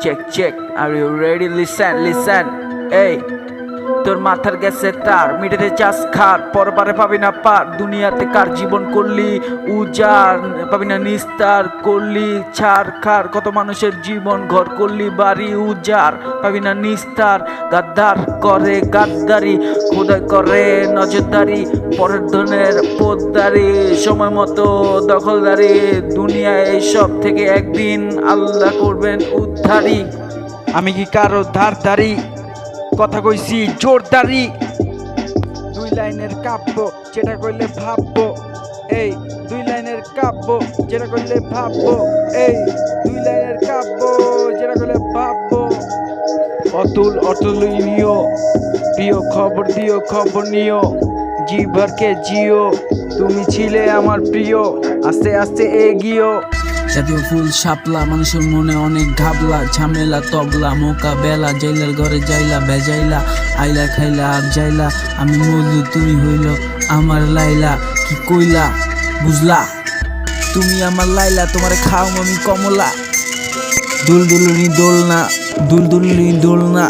check. Are you ready? Listen. এই তোর মাথার গেছে তার মিটারে চাষ খাট পরপারে পাবি না পার দুনিয়াতে কার জীবন করলি উজার পাবি না নিস্তার করলি ছাড় খার কত মানুষের জীবন ঘর করলি বাড়ি উজার পাবি না নিস্তার গাদ্দার করে গাদ্দারি খোদাই করে নজরদারি পরের ধনের পোদ্দারি সময় মতো দখলদারি দুনিয়া এইসব থেকে একদিন আল্লাহ করবেন উদ্ধারি। আমি কি কারো ধারদারি কথা কইছি জোরদারি দুই লাইনের কাব্য যেটা কইলে ভাববো এই দুই লাইনের কাব্য যেটা কইলে ভাববো এই দুই লাইনের কাব্য যেটা কইলে ভাববো অতুলনীয় প্রিয় খবর নিও জিভারকে জিও তুমি ছিলে আমার প্রিয় আস্তে আস্তে এগিয়েও জাতীয় ফুল শাপলা মানুষের মনে অনেক ঘাবলা ঝামেলা তবলা মোকাবেলা জেলার ঘরে যাইলা বেজাইলা আইলা খাইলা আর যাইলা আমি মজু তুমি হইল আমার লাইলা কি কইলা বুঝলা তুমি আমার লাইলা তোমারে খাও আমি কমলা দুলদুলনি দোলনা